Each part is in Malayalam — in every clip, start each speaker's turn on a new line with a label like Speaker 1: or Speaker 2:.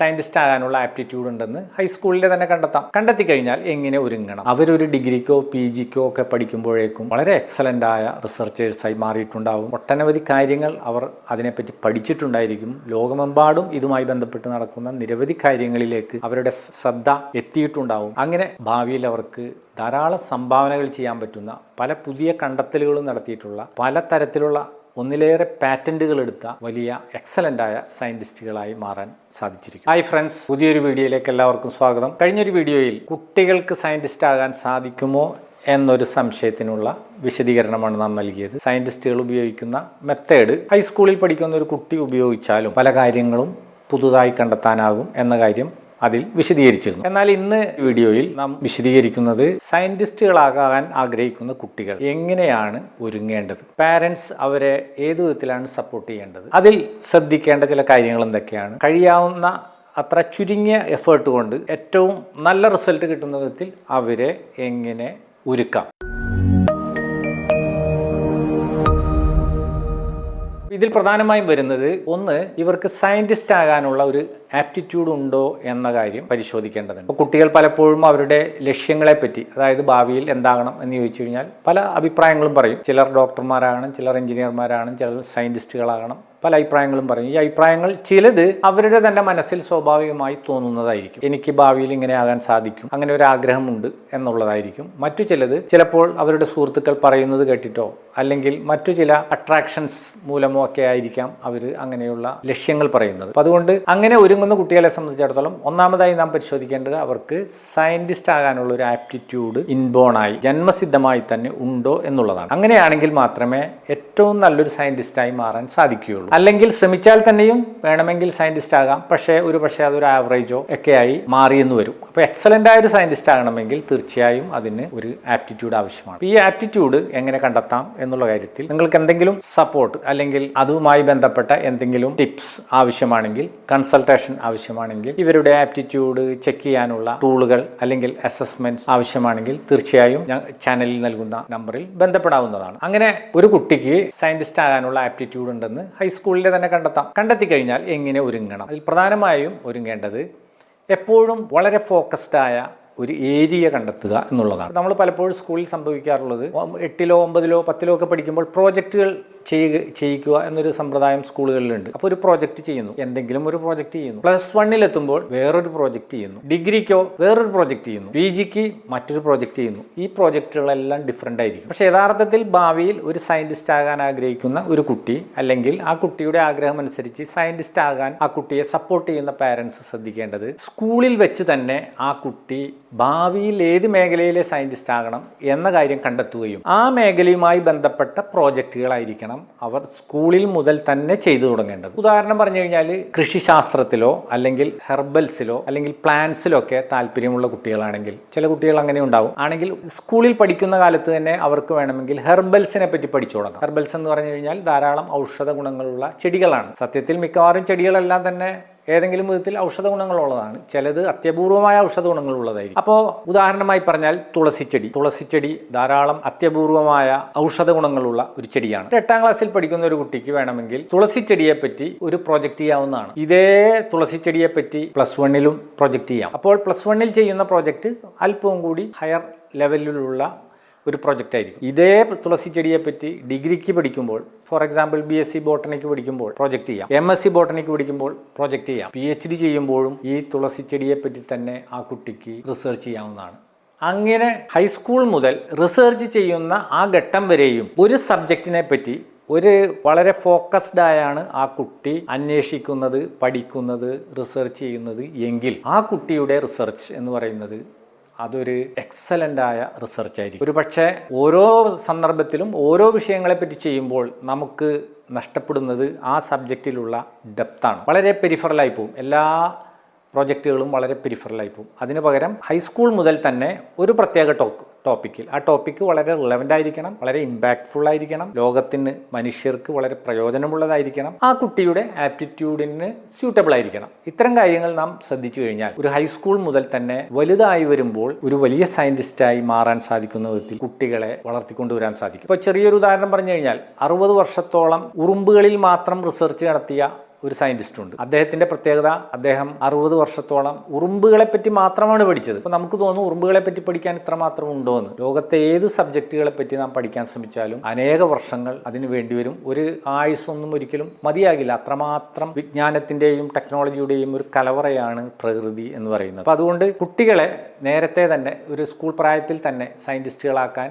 Speaker 1: സയന്റിസ്റ്റ് ആകാനുള്ള ആപ്റ്റിറ്റ്യൂഡ് ഉണ്ടെന്ന് ഹൈസ്കൂളിലെ തന്നെ കണ്ടെത്തി കഴിഞ്ഞാൽ എങ്ങനെ ഒരുങ്ങണം? അവരൊരു ഡിഗ്രിക്കോ PGക്കോ ഒക്കെ പഠിക്കുമ്പോഴേക്കും വളരെ എക്സലന്റ് ആയ റിസർച്ചേഴ്സായി മാറിയിട്ടുണ്ടാവും. ഒട്ടനവധി കാര്യങ്ങൾ അവർ അതിനെപ്പറ്റി പഠിച്ചിട്ടുണ്ടായിരിക്കും. ലോകമെമ്പാടും ഇതുമായി ബന്ധപ്പെട്ട് നടക്കുന്ന നിരവധി കാര്യങ്ങളിലേക്ക് അവരുടെ ശ്രദ്ധ എത്തിയിട്ടുണ്ടാവും. അങ്ങനെ ഭാവിയിൽ അവർക്ക് ധാരാളം സംഭാവനകൾ ചെയ്യാൻ പറ്റുന്ന പല പുതിയ കണ്ടെത്തലുകളും നടത്തിയിട്ടുള്ള പല തരത്തിലുള്ള ഒന്നിലേറെ പാറ്റന്റുകൾ എടുത്ത വലിയ എക്സലൻ്റായ സയന്റിസ്റ്റുകളായി മാറാൻ സാധിച്ചിരിക്കും. ഹായ് ഫ്രണ്ട്സ്, പുതിയൊരു വീഡിയോയിലേക്ക് എല്ലാവർക്കും സ്വാഗതം. കഴിഞ്ഞൊരു വീഡിയോയിൽ കുട്ടികൾക്ക് സയന്റിസ്റ്റ് ആകാൻ സാധിക്കുമോ എന്നൊരു സംശയത്തിനുള്ള വിശദീകരണമാണ് നാം നൽകിയത്. സയന്റിസ്റ്റുകൾ ഉപയോഗിക്കുന്ന മെത്തേഡ് ഹൈസ്കൂളിൽ പഠിക്കുന്ന ഒരു കുട്ടി ഉപയോഗിച്ചാലും പല കാര്യങ്ങളും പുതുതായി കണ്ടെത്താനാകും എന്ന കാര്യം അതിൽ വിശദീകരിച്ചിരുന്നു. എന്നാൽ ഇന്ന് വീഡിയോയിൽ നാം വിശദീകരിക്കുന്നത് സയന്റിസ്റ്റുകളാകാൻ ആഗ്രഹിക്കുന്ന കുട്ടികൾ എങ്ങനെയാണ് ഒരുങ്ങേണ്ടത്, പാരൻസ് അവരെ ഏതു വിധത്തിലാണ് സപ്പോർട്ട് ചെയ്യേണ്ടത്, അതിൽ ശ്രദ്ധിക്കേണ്ട ചില കാര്യങ്ങൾ എന്തൊക്കെയാണ്, കഴിയാവുന്ന അത്ര ചുരുങ്ങിയ എഫേർട്ട് കൊണ്ട് ഏറ്റവും നല്ല റിസൾട്ട് കിട്ടുന്ന വിധത്തിൽ അവരെ എങ്ങനെ ഒരുക്കാം. ഇതിൽ പ്രധാനമായും വരുന്നത് ഒന്ന്, ഇവർക്ക് സയന്റിസ്റ്റ് ആകാനുള്ള ഒരു ആപ്റ്റിറ്റ്യൂഡ് ഉണ്ടോ എന്ന കാര്യം പരിശോധിക്കേണ്ടതുണ്ട്. അപ്പോൾ കുട്ടികൾ പലപ്പോഴും അവരുടെ ലക്ഷ്യങ്ങളെപ്പറ്റി, അതായത് ഭാവിയിൽ എന്താകണം എന്ന് ചോദിച്ചു കഴിഞ്ഞാൽ പല അഭിപ്രായങ്ങളും പറയും. ചിലർ ഡോക്ടർമാരാകണം, ചിലർ എഞ്ചിനീയർമാരാകണം, ചിലർ സയന്റിസ്റ്റുകളാകണം, പല അഭിപ്രായങ്ങളും പറയും. ഈ അഭിപ്രായങ്ങൾ ചിലത് അവരുടെ തന്നെ മനസ്സിൽ സ്വാഭാവികമായി തോന്നുന്നതായിരിക്കും. എനിക്ക് ഭാവിയിൽ ഇങ്ങനെ ആകാൻ സാധിക്കും, അങ്ങനെ ഒരു ആഗ്രഹമുണ്ട് എന്നുള്ളതായിരിക്കും. മറ്റു ചിലത് ചിലപ്പോൾ അവരുടെ സുഹൃത്തുക്കൾ പറയുന്നത് കേട്ടിട്ടോ അല്ലെങ്കിൽ മറ്റു ചില അട്രാക്ഷൻസ് മൂലമോ ഒക്കെ ആയിരിക്കാം അവർ അങ്ങനെയുള്ള ലക്ഷ്യങ്ങൾ പറയുന്നത്. അപ്പം അതുകൊണ്ട് അങ്ങനെ ഒരുങ്ങുന്ന കുട്ടികളെ സംബന്ധിച്ചിടത്തോളം ഒന്നാമതായി നാം പരിശോധിക്കേണ്ടത് അവർക്ക് സയന്റിസ്റ്റ് ആകാനുള്ള ഒരു ആപ്റ്റിറ്റ്യൂഡ് ഇൻബോണായി ജന്മസിദ്ധമായി തന്നെ ഉണ്ടോ എന്നുള്ളതാണ്. അങ്ങനെയാണെങ്കിൽ മാത്രമേ ഏറ്റവും നല്ലൊരു സയന്റിസ്റ്റായി മാറാൻ സാധിക്കുകയുള്ളൂ. അല്ലെങ്കിൽ ശ്രമിച്ചാൽ തന്നെയും വേണമെങ്കിൽ സയന്റിസ്റ്റ് ആകാം, പക്ഷേ അതൊരു ആവറേജോ ഒക്കെയായി മാറിയെന്ന് വരും. അപ്പോൾ എക്സലന്റ് ആയ ഒരു സയന്റിസ്റ്റ് ആകണമെങ്കിൽ തീർച്ചയായും അതിന് ഒരു ആപ്റ്റിറ്റ്യൂഡ് ആവശ്യമാണ്. ഈ ആപ്റ്റിറ്റ്യൂഡ് എങ്ങനെ കണ്ടെത്താം എന്നുള്ള കാര്യത്തിൽ നിങ്ങൾക്ക് എന്തെങ്കിലും സപ്പോർട്ട് അല്ലെങ്കിൽ അതുമായി ബന്ധപ്പെട്ട എന്തെങ്കിലും ടിപ്സ് ആവശ്യമാണെങ്കിൽ, കൺസൾട്ടേഷൻ ആവശ്യമാണെങ്കിൽ, ഇവരുടെ ആപ്റ്റിറ്റ്യൂഡ് ചെക്ക് ചെയ്യാനുള്ള ടൂളുകൾ അല്ലെങ്കിൽ അസസ്മെന്റ്സ് ആവശ്യമാണെങ്കിൽ തീർച്ചയായും ഞാൻ ചാനലിൽ നൽകുന്ന നമ്പറിൽ ബന്ധപ്പെടാവുന്നതാണ്. അങ്ങനെ ഒരു കുട്ടിക്ക് സയന്റിസ്റ്റ് ആകാനുള്ള ആപ്റ്റിറ്റ്യൂഡ് ഉണ്ടെന്ന് ഹൈസ്കൂളിലെ തന്നെ കണ്ടെത്തി കഴിഞ്ഞാൽ എങ്ങനെ ഒരുങ്ങണം? അതിൽ പ്രധാനമായും ഒരുങ്ങേണ്ടത് എപ്പോഴും വളരെ ഫോക്കസ്ഡ് ആയ ഒരു ഏരിയ കണ്ടെത്തുക എന്നുള്ളതാണ്. നമ്മൾ പലപ്പോഴും സ്കൂളിൽ സംഭവിക്കാറുള്ളത് 8ലോ 9ലോ 10ലോ ഒക്കെ പഠിക്കുമ്പോൾ പ്രോജക്റ്റുകൾ ചെയ്യിക്കുക എന്നൊരു സമ്പ്രദായം സ്കൂളുകളിലുണ്ട്. അപ്പോൾ ഒരു പ്രോജക്റ്റ് ചെയ്യുന്നു, എന്തെങ്കിലും ഒരു പ്രോജക്റ്റ് ചെയ്യുന്നു. +1 എത്തുമ്പോൾ വേറൊരു പ്രോജക്റ്റ് ചെയ്യുന്നു, ഡിഗ്രിക്കോ വേറൊരു പ്രോജക്റ്റ് ചെയ്യുന്നു, PGക്ക് മറ്റൊരു പ്രോജക്റ്റ് ചെയ്യുന്നു. ഈ പ്രോജക്റ്റുകളെല്ലാം ഡിഫറെൻ്റ് ആയിരിക്കും. പക്ഷേ യഥാർത്ഥത്തിൽ ഭാവിയിൽ ഒരു സയന്റിസ്റ്റ് ആകാൻ ആഗ്രഹിക്കുന്ന ഒരു കുട്ടി അല്ലെങ്കിൽ ആ കുട്ടിയുടെ ആഗ്രഹം അനുസരിച്ച് സയന്റിസ്റ്റ് ആകാൻ ആ കുട്ടിയെ സപ്പോർട്ട് ചെയ്യുന്ന പാരൻസ് ശ്രദ്ധിക്കേണ്ടത് സ്കൂളിൽ വെച്ച് തന്നെ ആ കുട്ടി ഭാവിയിൽ ഏത് മേഖലയിലെ സയന്റിസ്റ്റ് ആകണം എന്ന കാര്യം കണ്ടെത്തുകയും ആ മേഖലയുമായി ബന്ധപ്പെട്ട പ്രോജക്റ്റുകളായിരിക്കണം അവർ സ്കൂളിൽ മുതൽ തന്നെ ചെയ്തു തുടങ്ങേണ്ടത്. ഉദാഹരണം പറഞ്ഞു കഴിഞ്ഞാൽ കൃഷിശാസ്ത്രത്തിലോ അല്ലെങ്കിൽ ഹെർബൽസിലോ അല്ലെങ്കിൽ പ്ലാന്റ്സിലോ ഒക്കെ താല്പര്യമുള്ള കുട്ടികളാണെങ്കിൽ, ചില കുട്ടികൾ അങ്ങനെ ഉണ്ടാവും, ആണെങ്കിൽ സ്കൂളിൽ പഠിക്കുന്ന കാലത്ത് തന്നെ അവർക്ക് വേണമെങ്കിൽ ഹെർബൽസിനെ പറ്റി പഠിച്ചു തുടങ്ങാം. ഹെർബൽസ് എന്ന് പറഞ്ഞു കഴിഞ്ഞാൽ ധാരാളം ഔഷധ ഗുണങ്ങളുള്ള ചെടികളാണ്. സത്യത്തിൽ മിക്കവാറും ചെടികളെല്ലാം തന്നെ ഏതെങ്കിലും വിധത്തിൽ ഔഷധ ഗുണങ്ങളുള്ളതാണ്, ചിലത് അത്യപൂർവമായ ഔഷധ ഗുണങ്ങളുള്ളതായിരിക്കും. അപ്പോൾ ഉദാഹരണമായി പറഞ്ഞാൽ തുളസിച്ചെടി ധാരാളം അത്യപൂർവമായ ഔഷധ ഗുണങ്ങളുള്ള ഒരു ചെടിയാണ്. 8ാം ക്ലാസ്സിൽ പഠിക്കുന്ന ഒരു കുട്ടിക്ക് വേണമെങ്കിൽ തുളസിച്ചെടിയെ പറ്റി ഒരു പ്രോജക്റ്റ് ചെയ്യാവുന്നതാണ്. ഇതേ തുളസിച്ചെടിയെ പറ്റി +1ലും പ്രോജക്റ്റ് ചെയ്യാം. അപ്പോൾ +1ൽ ചെയ്യുന്ന പ്രോജക്റ്റ് അല്പവും കൂടി ഹയർ ലെവലിലുള്ള ഒരു പ്രൊജക്റ്റ് ആയിരിക്കും. ഇതേ തുളസി ചെടിയെ പറ്റി ഡിഗ്രിക്ക് പഠിക്കുമ്പോൾ, ഫോർ എക്സാമ്പിൾ BSc ബോട്ടണിക്ക് പഠിക്കുമ്പോൾ പ്രോജക്റ്റ് ചെയ്യാം, MSc ബോട്ടണിക്ക് പഠിക്കുമ്പോൾ പ്രോജക്റ്റ് ചെയ്യാം. PhD ചെയ്യുമ്പോഴും ഈ തുളസി ചെടിയെ പറ്റി തന്നെ ആ കുട്ടിക്ക് റിസർച്ച് ചെയ്യാവുന്നതാണ്. അങ്ങനെ ഹൈസ്കൂൾ മുതൽ റിസർച്ച് ചെയ്യുന്ന ആ ഘട്ടം വരെയും ഒരു സബ്ജക്റ്റിനെ പറ്റി വളരെ ഫോക്കസ്ഡ് ആയാണ് ആ കുട്ടി അന്വേഷിക്കുന്നത്, പഠിക്കുന്നത്, റിസർച്ച് ചെയ്യുന്നത് എങ്കിൽ ആ കുട്ടിയുടെ റിസർച്ച് എന്ന് പറയുന്നത് അതൊരു എക്സലൻ്റ് ആയ റിസർച്ച് ആയിരിക്കും. ഒരു പക്ഷേ ഓരോ സന്ദർഭത്തിലും ഓരോ വിഷയങ്ങളെപ്പറ്റി ചെയ്യുമ്പോൾ നമുക്ക് നഷ്ടപ്പെടുന്നത് ആ സബ്ജക്റ്റിലുള്ള ഡെപ്താണ്. വളരെ പെരിഫറലായി പോകും, എല്ലാ പ്രോജക്റ്റുകളും വളരെ പെരിഫറലായി പോകും. അതിന് പകരം ഹൈസ്കൂൾ മുതൽ തന്നെ ഒരു പ്രത്യേക ടോപ്പിക്കിൽ ആ ടോപ്പിക്ക് വളരെ റിലവൻ്റ് ആയിരിക്കണം, വളരെ ഇമ്പാക്റ്റ്ഫുൾ ആയിരിക്കണം, ലോകത്തിന് മനുഷ്യർക്ക് വളരെ പ്രയോജനമുള്ളതായിരിക്കണം, ആ കുട്ടിയുടെ ആപ്റ്റിറ്റ്യൂഡിന് സ്യൂട്ടബിൾ ആയിരിക്കണം. ഇത്തരം കാര്യങ്ങൾ നാം ശ്രദ്ധിച്ചു കഴിഞ്ഞാൽ ഒരു ഹൈസ്കൂൾ മുതൽ തന്നെ വലുതായി വരുമ്പോൾ ഒരു വലിയ സയന്റിസ്റ്റായി മാറാൻ സാധിക്കുന്ന വിധത്തിൽ കുട്ടികളെ വളർത്തിക്കൊണ്ടുവരാൻ സാധിക്കും. ഇപ്പോൾ ചെറിയൊരു ഉദാഹരണം പറഞ്ഞു കഴിഞ്ഞാൽ 60 വർഷത്തോളം ഉറുമ്പുകളിൽ മാത്രം റിസർച്ച് നടത്തിയ ഒരു സയന്റിസ്റ്റ് ഉണ്ട്. അദ്ദേഹത്തിന്റെ പ്രത്യേകത, അദ്ദേഹം 60 വർഷത്തോളം ഉറുമ്പുകളെ പറ്റി മാത്രമാണ് പഠിച്ചത്. അപ്പോൾ നമുക്ക് തോന്നും ഉറുമ്പുകളെ പറ്റി പഠിക്കാൻ ഇത്രമാത്രം ഉണ്ടോ എന്ന്. ലോകത്തെ ഏത് സബ്ജക്റ്റുകളെ പറ്റി നാം പഠിക്കാൻ ശ്രമിച്ചാലും അനേക വർഷങ്ങൾ അതിന് വേണ്ടിവരും. ഒരു ആയുസ്സൊന്നും ഒരിക്കലും മതിയാകില്ല. അത്രമാത്രം വിജ്ഞാനത്തിന്റെയും ടെക്നോളജിയുടെയും ഒരു കലവറയാണ് പ്രകൃതി എന്ന് പറയുന്നത്. അപ്പോൾ അതുകൊണ്ട് കുട്ടികളെ നേരത്തെ തന്നെ ഒരു സ്കൂൾ പ്രായത്തിൽ തന്നെ സയന്റിസ്റ്റുകളാക്കാൻ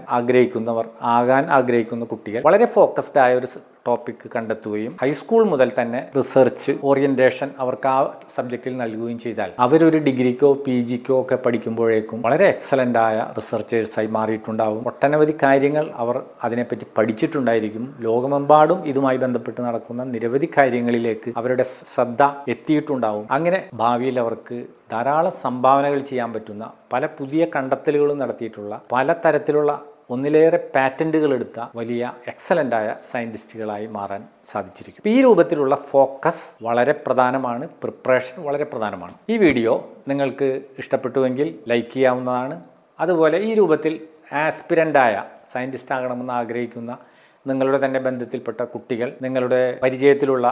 Speaker 1: ആകാൻ ആഗ്രഹിക്കുന്ന കുട്ടികൾ വളരെ ഫോക്കസ്ഡ് ആയ ഒരു ടോപ്പിക് കണ്ടെത്തുകയും ഹൈസ്കൂൾ മുതൽ തന്നെ റിസർച്ച് ഓറിയന്റേഷൻ അവർക്ക് ആ സബ്ജക്റ്റിൽ നൽകുകയും ചെയ്താൽ അവരൊരു ഡിഗ്രിക്കോ PGക്കോ ഒക്കെ പഠിക്കുമ്പോഴേക്കും വളരെ എക്സലൻ്റ് ആയ റിസർച്ചേഴ്സായി മാറിയിട്ടുണ്ടാവും. ഒട്ടനവധി കാര്യങ്ങൾ അവർ അതിനെപ്പറ്റി പഠിച്ചിട്ടുണ്ടായിരിക്കും. ലോകമെമ്പാടും ഇതുമായി ബന്ധപ്പെട്ട് നടക്കുന്ന നിരവധി കാര്യങ്ങളിലേക്ക് അവരുടെ ശ്രദ്ധ എത്തിയിട്ടുണ്ടാവും. അങ്ങനെ ഭാവിയിൽ അവർക്ക് ധാരാളം സംഭാവനകൾ ചെയ്യാൻ പറ്റുന്ന, പല പുതിയ കണ്ടെത്തലുകളും നടത്തിയിട്ടുള്ള, പലതരത്തിലുള്ള ഒന്നിലേറെ പാറ്റന്റുകൾ എടുത്ത വലിയ എക്സലൻ്റായ സയൻറ്റിസ്റ്റുകളായി മാറാൻ സാധിച്ചിരിക്കും. ഈ രൂപത്തിലുള്ള ഫോക്കസ് വളരെ പ്രധാനമാണ്. പ്രിപ്പറേഷൻ വളരെ പ്രധാനമാണ്. ഈ വീഡിയോ നിങ്ങൾക്ക് ഇഷ്ടപ്പെട്ടുവെങ്കിൽ ലൈക്ക് ചെയ്യാവുന്നതാണ്. അതുപോലെ ഈ രൂപത്തിൽ ആസ്പിരൻ്റായ സയൻറ്റിസ്റ്റ് ആകണമെന്ന് ആഗ്രഹിക്കുന്ന നിങ്ങളുടെ തന്നെ ബന്ധത്തിൽപ്പെട്ട കുട്ടികൾ, നിങ്ങളുടെ പരിചയത്തിലുള്ള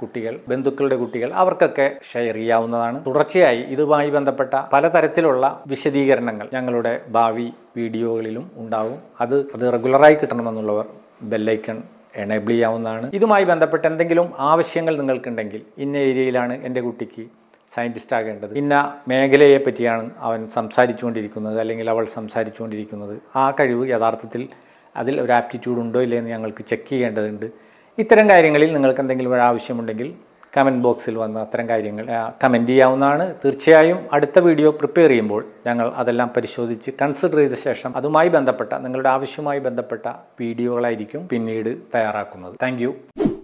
Speaker 1: കുട്ടികൾ, ബന്ധുക്കളുടെ കുട്ടികൾ, അവർക്കൊക്കെ ഷെയർ ചെയ്യാവുന്നതാണ്. തുടർച്ചയായി ഇതുമായി ബന്ധപ്പെട്ട പലതരത്തിലുള്ള വിശദീകരണങ്ങൾ ഞങ്ങളുടെ ഭാവി വീഡിയോകളിലും ഉണ്ടാവും. അത് റെഗുലറായി കിട്ടണമെന്നുള്ളവർ ബെല്ലൈക്കൺ എനേബിൾ ചെയ്യാവുന്നതാണ്. ഇതുമായി ബന്ധപ്പെട്ട എന്തെങ്കിലും ആവശ്യങ്ങൾ നിങ്ങൾക്കുണ്ടെങ്കിൽ, ഇന്ന ഏരിയയിലാണ് എൻ്റെ കുട്ടിക്ക് സയൻറ്റിസ്റ്റ് ആകേണ്ടത്, ഇന്ന മേഖലയെ പറ്റിയാണ് അവൻ സംസാരിച്ചുകൊണ്ടിരിക്കുന്നത് അല്ലെങ്കിൽ അവൾ സംസാരിച്ചുകൊണ്ടിരിക്കുന്നത്, ആ കഴിവ് യഥാർത്ഥത്തിൽ അതിൽ ഒരു ആപ്റ്റിറ്റ്യൂഡ് ഉണ്ടോ ഇല്ലയെന്ന് ഞങ്ങൾക്ക് ചെക്ക് ചെയ്യേണ്ടതുണ്ട്. ഇത്തരം കാര്യങ്ങളിൽ നിങ്ങൾക്ക് എന്തെങ്കിലും ഒരു ആവശ്യമുണ്ടെങ്കിൽ കമൻറ്റ് ബോക്സിൽ വന്ന് അത്തരം കാര്യങ്ങൾ കമൻറ്റ് ചെയ്യാവുന്നതാണ്. തീർച്ചയായും അടുത്ത വീഡിയോ പ്രിപ്പയർ ചെയ്യുമ്പോൾ ഞങ്ങൾ അതെല്ലാം പരിശോധിച്ച് കൺസിഡർ ചെയ്ത ശേഷം അതുമായി ബന്ധപ്പെട്ട, നിങ്ങളുടെ ആവശ്യവുമായി ബന്ധപ്പെട്ട വീഡിയോകളായിരിക്കും പിന്നീട് തയ്യാറാക്കുന്നത്. താങ്ക്